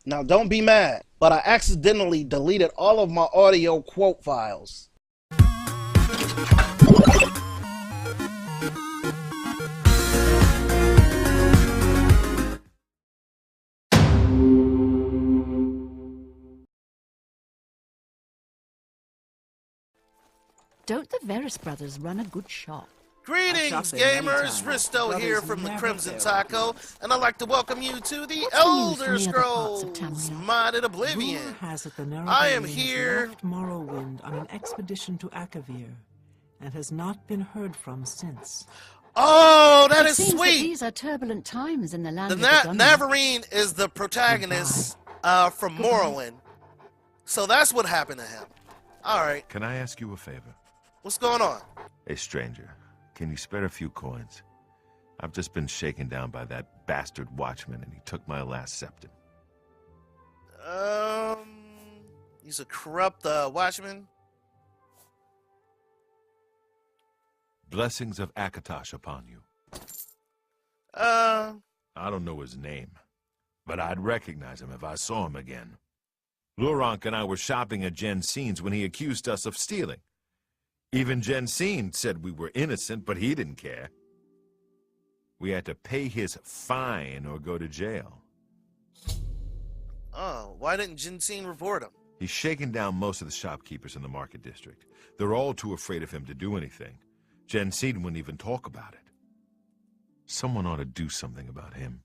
Now don't be mad, but I accidentally deleted all of my audio quote files. Don't the Veris brothers run a good shop? Greetings, gamers! Risto here from the Crimson Taco, and I'd like to welcome you to the Elder Scrolls modded Oblivion. I am here. Morrowind on an expedition to Akavir, and has not been heard from since. Oh, that is Seems that sweet! these are turbulent times in the land The of the Gunmen. Navarine is the protagonist from Morrowind. So that's what happened to him. Alright, Can I ask you a favor? what's going on? Hey, stranger, can you spare a few coins? I've just been shaken down by that bastard watchman, and he took my last septon. He's a corrupt watchman. Blessings of Akatosh upon you. Uh, I don't know his name, but I'd recognize him if I saw him again. Lurank and I were shopping at Jensen's when he accused us of stealing. Even Jensen said we were innocent, but he didn't care. We had to pay his fine or go to jail. oh, why didn't Jensen report him? He's shaken down most of the shopkeepers in the market district. They're all too afraid of him to do anything. Jensen wouldn't even talk about it. Someone ought to do something about him.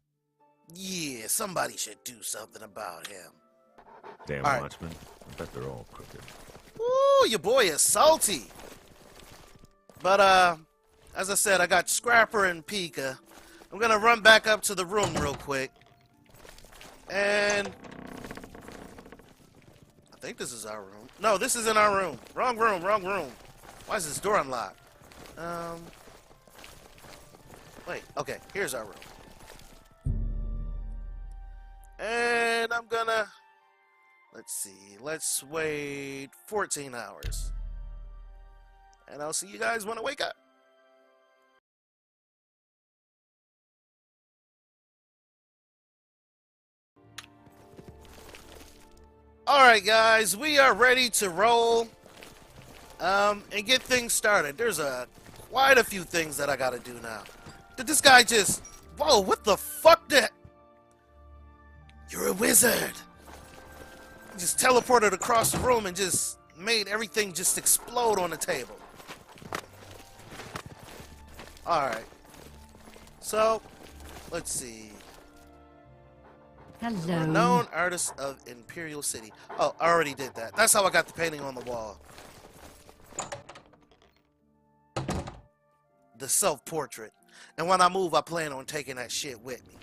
Yeah, somebody should do something about him. Damn All right. watchmen. I bet they're all crooked. Ooh, your boy is salty. But, as I said, I got Scrapper and Pika. I'm gonna run back up to the room real quick. And I think this is our room. No, this isn't our room. Wrong room, wrong room. Why is this door unlocked? Wait, okay, here's our room. And I'm gonna, let's see, let's wait 14 hours. And I'll see you guys when I wake up. Alright guys, we are ready to roll and get things started. There's quite a few things that I gotta do now. Did this guy just... Whoa, what the fuck did... You're a wizard! He just teleported across the room and just made everything just explode on the table. Alright. So, let's see. Hello. Renowned artist of Imperial City. Oh, I already did that. That's how I got the painting on the wall. The self-portrait. And when I move, I plan on taking that shit with me.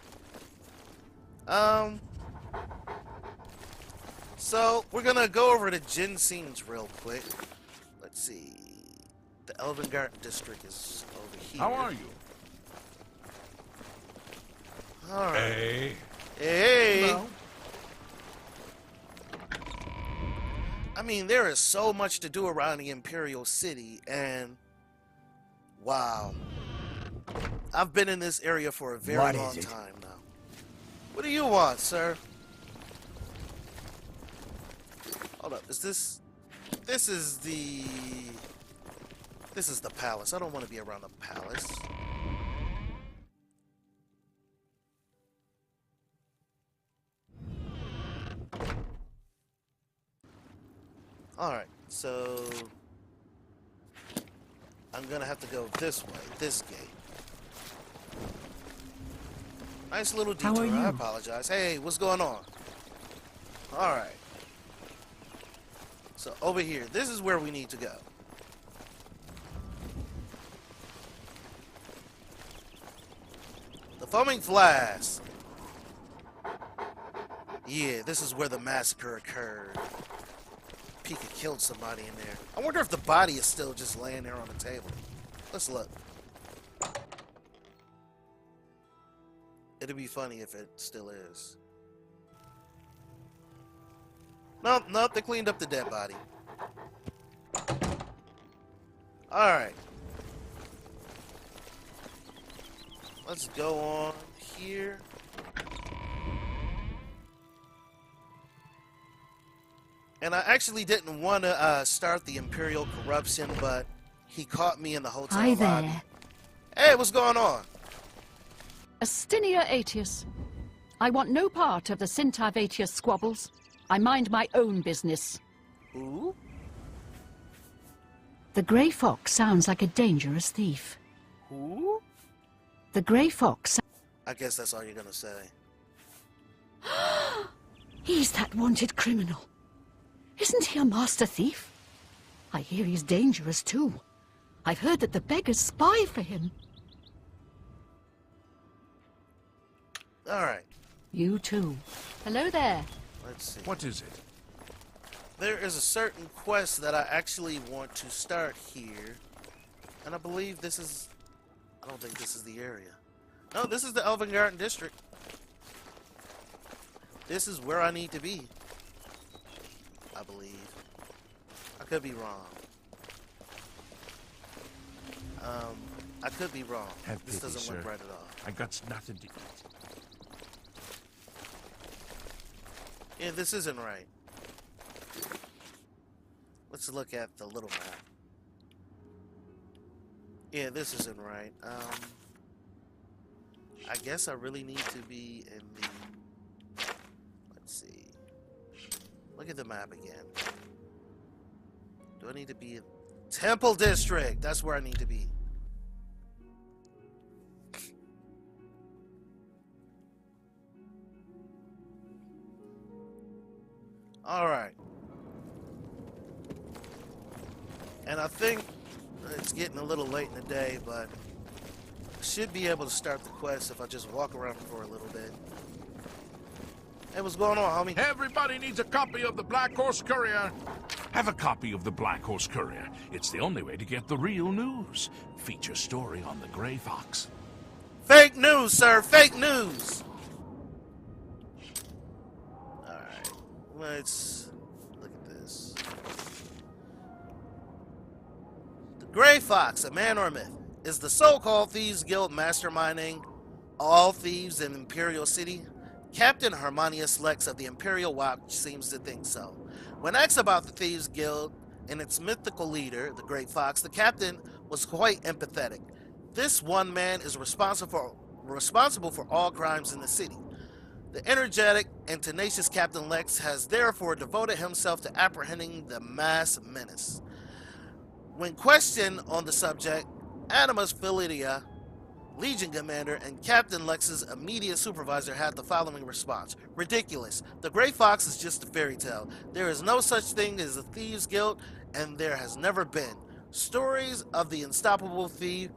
So, we're gonna go over to Jensen's real quick. Let's see. The Elvengard district is over here. How are you? Alright. Hey. Hey! Hello. I mean, there is so much to do around the Imperial City, and wow. I've been in this area for a very long time now. What do you want, sir? Hold up, is this... This is the palace. I don't want to be around the palace. Alright, so... I'm gonna have to go this way, this gate. Nice little How detour, are you? I apologize. Hey, what's going on? Alright. So, over here, this is where we need to go. The Foaming Flask. Yeah, this is where the massacre occurred. Pika killed somebody in there. I wonder if the body is still just laying there on the table. Let's look. It'd be funny if it still is. Nope, nope, they cleaned up the dead body. Alright. Let's go on here. And I actually didn't want to start the Imperial corruption, but he caught me in the hotel Hi lobby. there. Hey, what's going on? Astinia Aetius. I want no part of the Sintav Aetius squabbles. I mind my own business. Who? The Grey Fox sounds like a dangerous thief. Who? The Grey Fox... I guess that's all you're gonna say. He's that wanted criminal. Isn't he a master thief? I hear he's dangerous too. I've heard that the beggars spy for him. Alright, You too. Hello there. let's see. What is it? There is a certain quest that I actually want to start here. And I believe this is... I don't think this is the area. No, this is the Elven Garden District. This is where I need to be. I believe. I could be wrong. I could be wrong. Have This pity, doesn't look sir. right at all. I got nothing to... Yeah, this isn't right. Let's look at the little map. Yeah, this isn't right. I guess I really need to be in the... Let's see. Look at the map again. Do I need to be in Temple District? That's where I need to be. Alright. And I think it's getting a little late in the day, but I should be able to start the quest if I just walk around for a little bit. Hey, what's going on, homie? Everybody needs a copy of the Black Horse Courier. Have a copy of the Black Horse Courier. It's the only way to get the real news. Feature story on the Grey Fox. Fake news, sir! Fake news! Alright, let's look at this. The Grey Fox, a man or a myth, is the so-called Thieves Guild masterminding all thieves in Imperial City. Captain Harmonious Lex of the Imperial Watch seems to think so. When asked about the Thieves Guild and its mythical leader, the Great Fox, the captain was quite empathetic. This one man is responsible for all crimes in the city. The energetic and tenacious Captain Lex has therefore devoted himself to apprehending the mass menace. When questioned on the subject, Animus Filidia, Legion Commander, and Captain Lex's immediate supervisor had the following response. Ridiculous. The Grey Fox is just a fairy tale. There is no such thing as a Thieves Guild, and there has never been. Stories of the unstoppable thief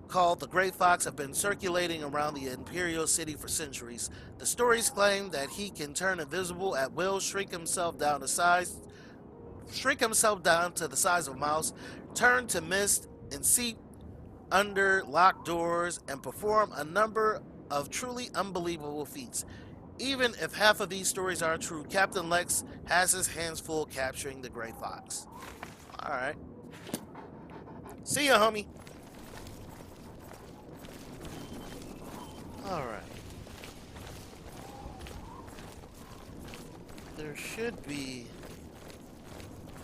called the Grey Fox have been circulating around the Imperial City for centuries. The stories claim that he can turn invisible at will, shrink himself down to the size of a mouse, turn to mist and seep under locked doors, and perform a number of truly unbelievable feats. Even if half of these stories are true, Captain Lex has his hands full capturing the Grey Fox. Alright. See ya, homie. Alright. There should be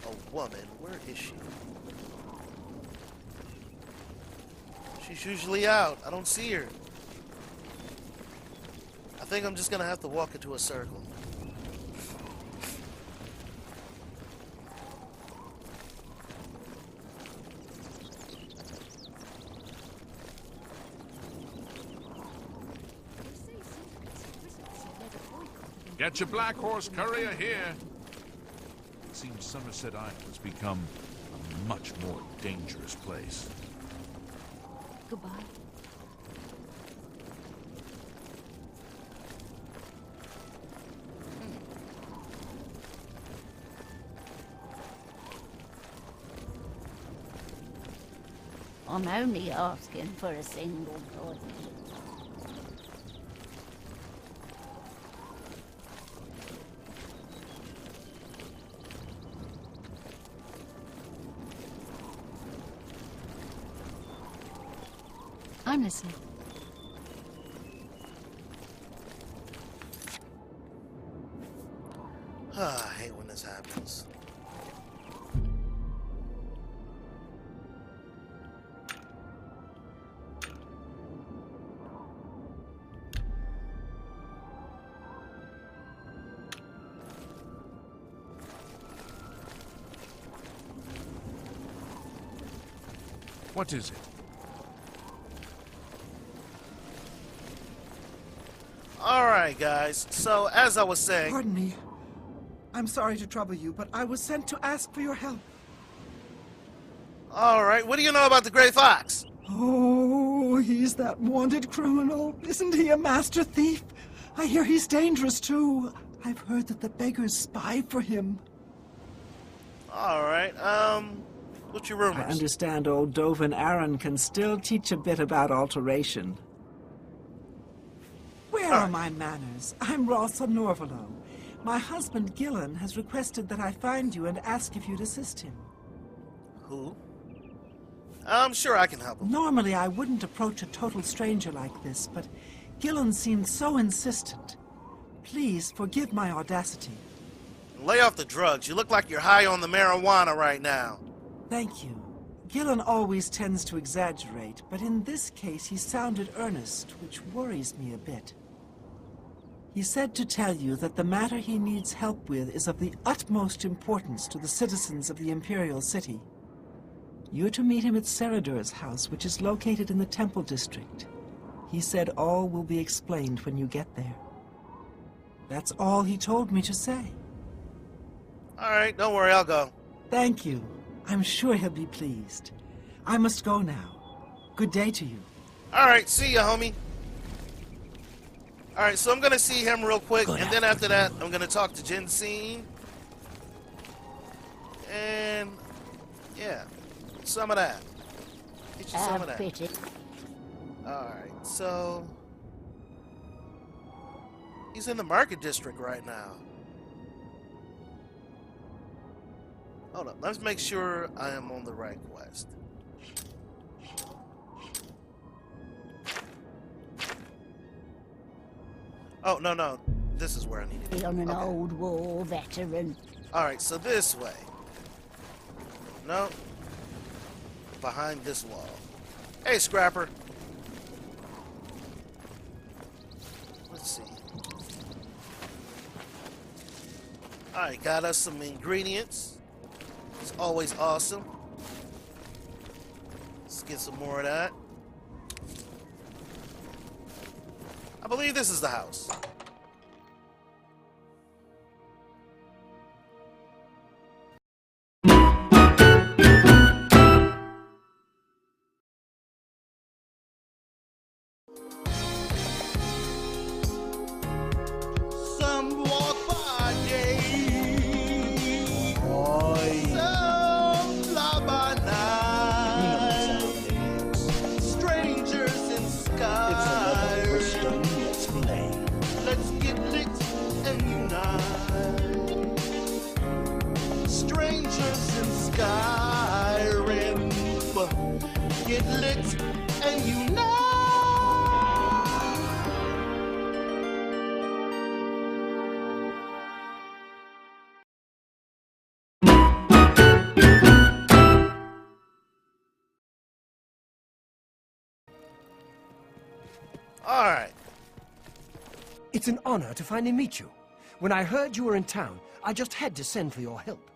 a woman. Where is she? She's usually out. I don't see her. I think I'm just gonna have to walk into a circle. Get your Black Horse Courier here. It seems Somerset Island has become a much more dangerous place. Goodbye. I'm only asking for a single point. I'm listening. I hate when this happens. What is it? Alright, guys. So, as I was saying... Pardon me. I'm sorry to trouble you, but I was sent to ask for your help. Alright, what do you know about the Gray Fox? Oh, he's that wanted criminal. Isn't he a master thief? I hear he's dangerous, too. I've heard that the beggars spy for him. Alright, what's your rumors? I understand old Dovin Aaron can still teach a bit about alteration. Where are my manners? I'm Rossa Norvalo. My husband, Gillen, has requested that I find you and ask if you'd assist him. Who? I'm sure I can help him. Normally, I wouldn't approach a total stranger like this, but Gillen seemed so insistent. Please, forgive my audacity. Lay off the drugs. You look like you're high on the marijuana right now. Thank you. Gillen always tends to exaggerate, but in this case he sounded earnest, which worries me a bit. He said to tell you that the matter he needs help with is of the utmost importance to the citizens of the Imperial City. You're to meet him at Seradur's house, which is located in the Temple District. He said all will be explained when you get there. That's all he told me to say. Alright, don't worry, I'll go. Thank you. I'm sure he'll be pleased. I must go now. Good day to you. Alright, see ya, homie. Alright, so I'm gonna see him real quick, and then after that, I'm gonna talk to Jensine. And... yeah, some of that. Get you some of that. Pity. Alright, so... he's in the market district right now. Hold up, let's make sure I am on the right quest. Oh, no. This is where I need to be. On an old war veteran. Alright, so this way. No. Behind this wall. Hey, Scrapper. Let's see. Alright, got us some ingredients. It's always awesome. Let's get some more of that. I believe this is the house. Some walk by day, some fly by night. Strangers in sky. Let's get lit and unite. Strangers in Skyrim. Get lit and unite. All right. It's an honor to finally meet you. When I heard you were in town, I just had to send for your help.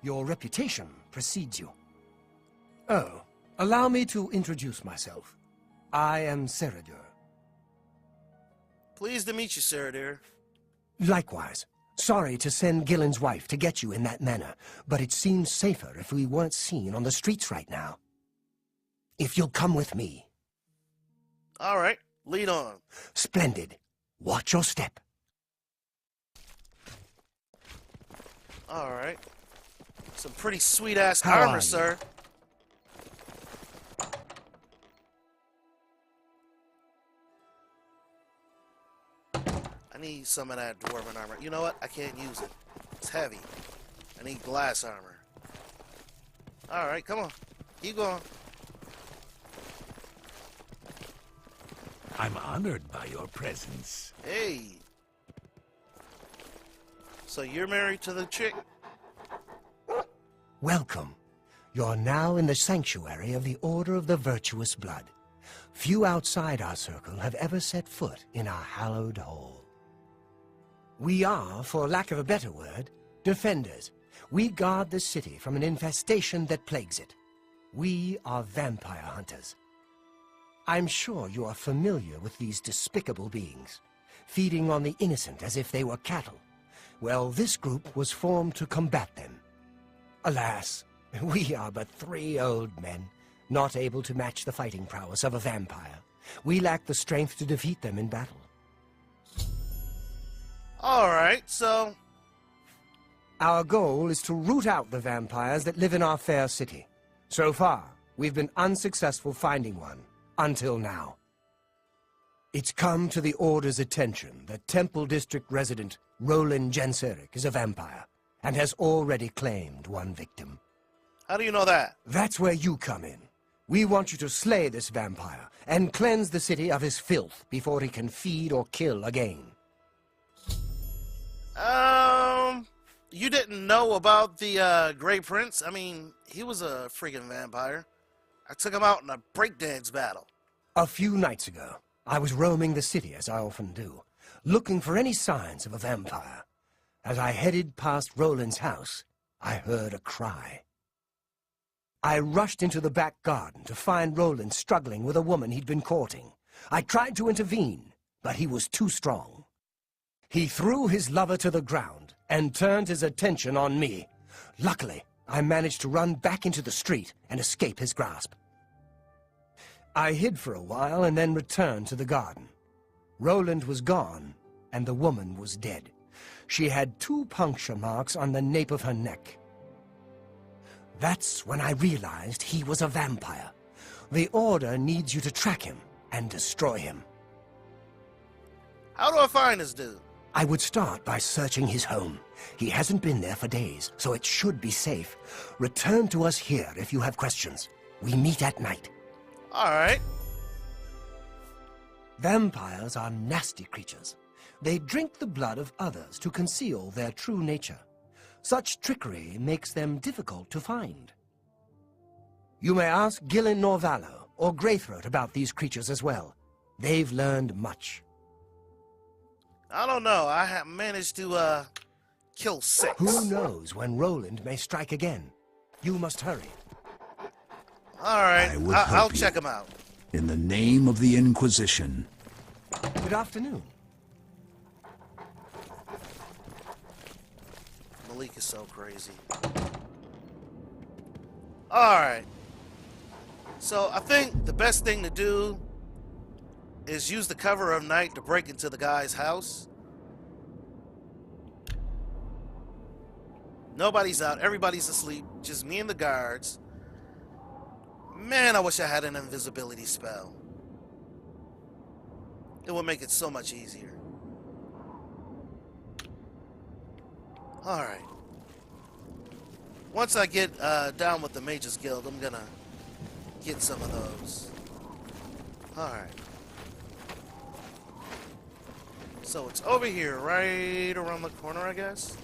Your reputation precedes you. Oh, allow me to introduce myself. I am Seradur. Pleased to meet you, Seradur. Likewise. Sorry to send Gillen's wife to get you in that manner, but it seems safer if we weren't seen on the streets right now. If you'll come with me. All right, lead on. Splendid. Watch your step. All right. Some pretty sweet-ass How armor, are you? sir. I need some of that dwarven armor. You know what? I can't use it. It's heavy. I need glass armor. All right, come on. Keep going. I'm honored by your presence. Hey. So you're married to the chick? Welcome. You're now in the sanctuary of the Order of the Virtuous Blood. Few outside our circle have ever set foot in our hallowed hall. We are, for lack of a better word, defenders. We guard the city from an infestation that plagues it. We are vampire hunters. I'm sure you are familiar with these despicable beings, feeding on the innocent as if they were cattle. Well, this group was formed to combat them. Alas, we are but 3 old men, not able to match the fighting prowess of a vampire. We lack the strength to defeat them in battle. Alright, so... Our goal is to root out the vampires that live in our fair city. So far, we've been unsuccessful finding one, until now. It's come to the Order's attention that Temple District resident Roland Genseric is a vampire, and has already claimed one victim. How do you know that? That's where you come in. We want you to slay this vampire, and cleanse the city of his filth before he can feed or kill again. You didn't know about the, Grey Prince? I mean, he was a freaking vampire. I took him out in a breakdance battle. A few nights ago, I was roaming the city, as I often do, looking for any signs of a vampire. As I headed past Roland's house, I heard a cry. I rushed into the back garden to find Roland struggling with a woman he'd been courting. I tried to intervene, but he was too strong. He threw his lover to the ground and turned his attention on me. Luckily, I managed to run back into the street and escape his grasp. I hid for a while and then returned to the garden. Roland was gone, and the woman was dead. She had 2 puncture marks on the nape of her neck. That's when I realized he was a vampire. The Order needs you to track him and destroy him. How do I find this dude? I would start by searching his home. He hasn't been there for days, so it should be safe. Return to us here if you have questions. We meet at night. Alright. Vampires are nasty creatures. They drink the blood of others to conceal their true nature. Such trickery makes them difficult to find. You may ask Gillen Norvallo or Greythroat about these creatures as well. They've learned much. I don't know. I have managed to, kill 6. Who knows when Roland may strike again? You must hurry. Alright, I'll help you. check him out. In the name of the Inquisition. Good afternoon. Malik is so crazy. Alright. So, I think the best thing to do is use the cover of night to break into the guy's house. Nobody's out. Everybody's asleep. Just me and the guards. Man, I wish I had an invisibility spell. It would make it so much easier. Alright. Once I get down with the Mages Guild, I'm gonna get some of those. Alright. So it's over here, right around the corner, I guess.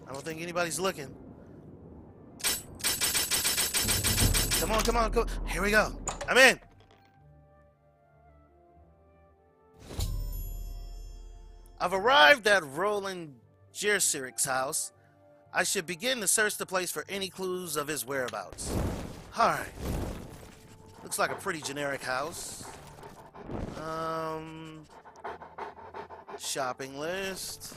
I don't think anybody's looking. Come on, come on, come on. Here we go. I'm in. I've arrived at Roland Gerseric's house. I should begin to search the place for any clues of his whereabouts. Alright. Looks like a pretty generic house. Shopping list.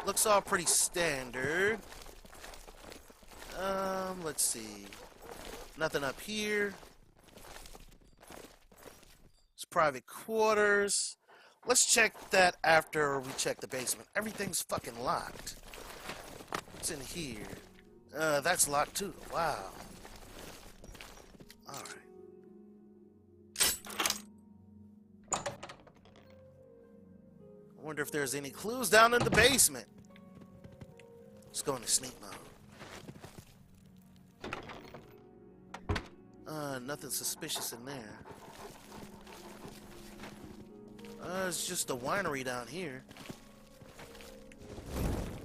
Looks all pretty standard. Let's see. Nothing up here. It's private quarters. Let's check that after we check the basement. Everything's fucking locked. What's in here? That's locked too. Wow. Alright. I wonder if there's any clues down in the basement. Let's go into sneak mode. Nothing suspicious in there. It's just a winery down here.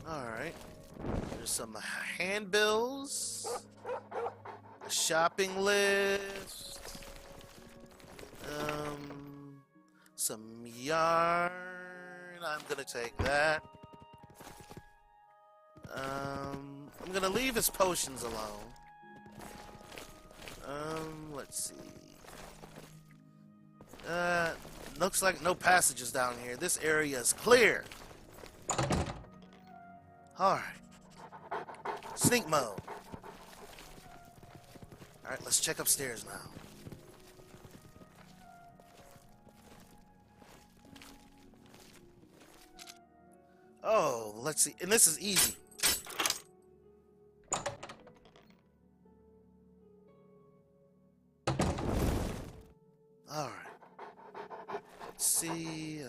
Alright. There's some handbills. A shopping list. Some yarn. I'm gonna take that. I'm gonna leave his potions alone. Let's see. Looks like no passages down here. This area is clear. Alright. Sneak mode. Alright, let's check upstairs now. Oh, let's see. And this is easy. Alright. Let's see.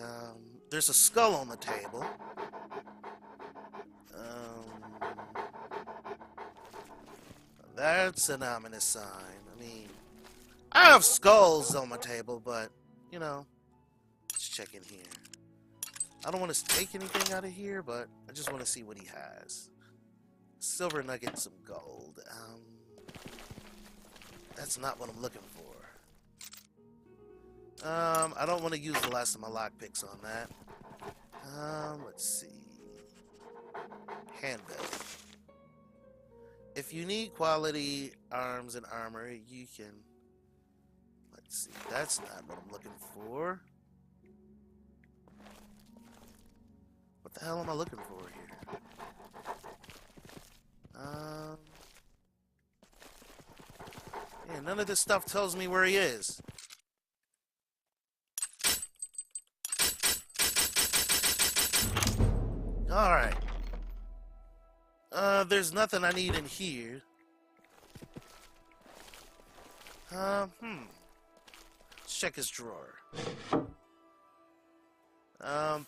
There's a skull on the table. That's an ominous sign. I mean, I have skulls on my table, but, you know, let's check in here. I don't want to take anything out of here, but I just want to see what he has. Silver nugget, some gold. That's not what I'm looking for. I don't want to use the last of my lockpicks on that. Let's see. Handbill. If you need quality arms and armor, you can... Let's see. That's not what I'm looking for. What the hell am I looking for here? Yeah, none of this stuff tells me where he is. Alright. There's nothing I need in here. Let's check his drawer.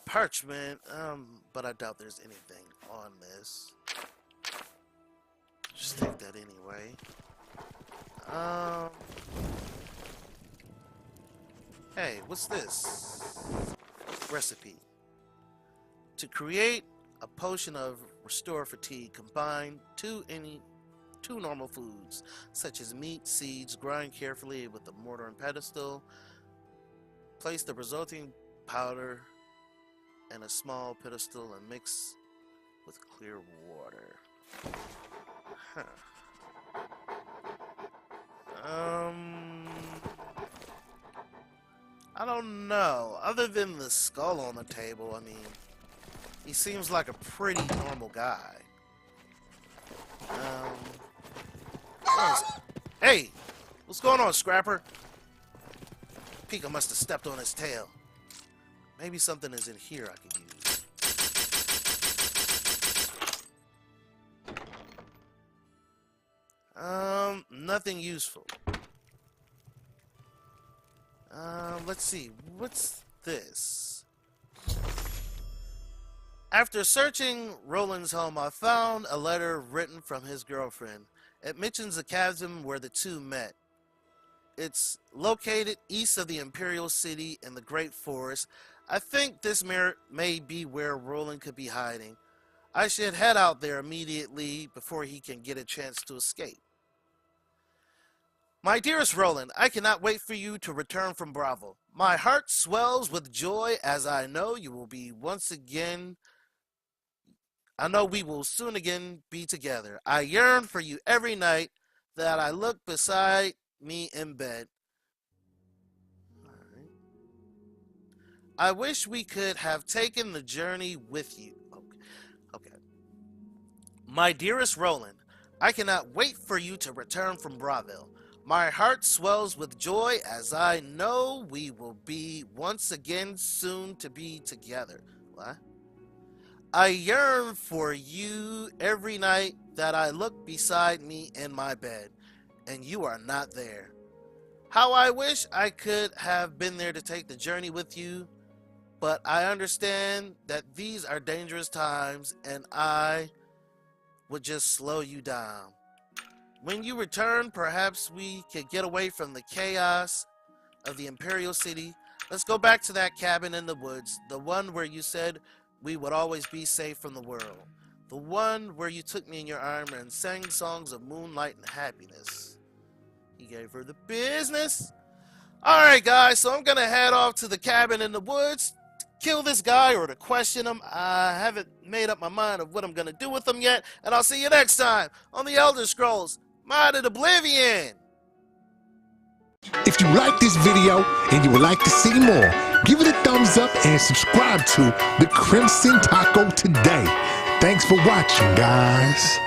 Parchment, but I doubt there's anything on this. Just take that anyway. Hey, what's this? Recipe. To create a potion of restore fatigue, combine two normal foods, such as meat, seeds, grind carefully with a mortar and pestle. Place the resulting powder in a small pedestal and mix with clear water. Huh. I don't know. Other than the skull on the table, I mean, he seems like a pretty normal guy. Hey! What's going on, Scrapper? Pika must have stepped on his tail. Maybe something is in here I can use. Nothing useful. Let's see. What's this? After searching Roland's home, I found a letter written from his girlfriend. It mentions a chasm where the two met. It's located east of the Imperial City in the Great Forest. I think this may be where Roland could be hiding. I should head out there immediately before he can get a chance to escape. My dearest Roland, I cannot wait for you to return from Bravo. My heart swells with joy as I know you will be once again. I know we will soon again be together. I yearn for you every night that I look beside me in bed. All right. I wish we could have taken the journey with you. Okay. My dearest Roland, I cannot wait for you to return from Bravo. My heart swells with joy as I know we will be once again soon to be together. What? I yearn for you every night that I look beside me in my bed, and you are not there. How I wish I could have been there to take the journey with you, but I understand that these are dangerous times, and I would just slow you down. When you return, perhaps we could get away from the chaos of the Imperial City. Let's go back to that cabin in the woods, the one where you said we would always be safe from the world. The one where you took me in your arm and sang songs of moonlight and happiness. He gave her the business. Alright guys, so I'm going to head off to the cabin in the woods, kill this guy or to question him. I haven't made up my mind of what I'm going to do with him yet, and I'll see you next time on the Elder Scrolls Modded Oblivion. If you like this video and you would like to see more, give it a thumbs up and subscribe to the Crimson Taco today. Thanks for watching, guys.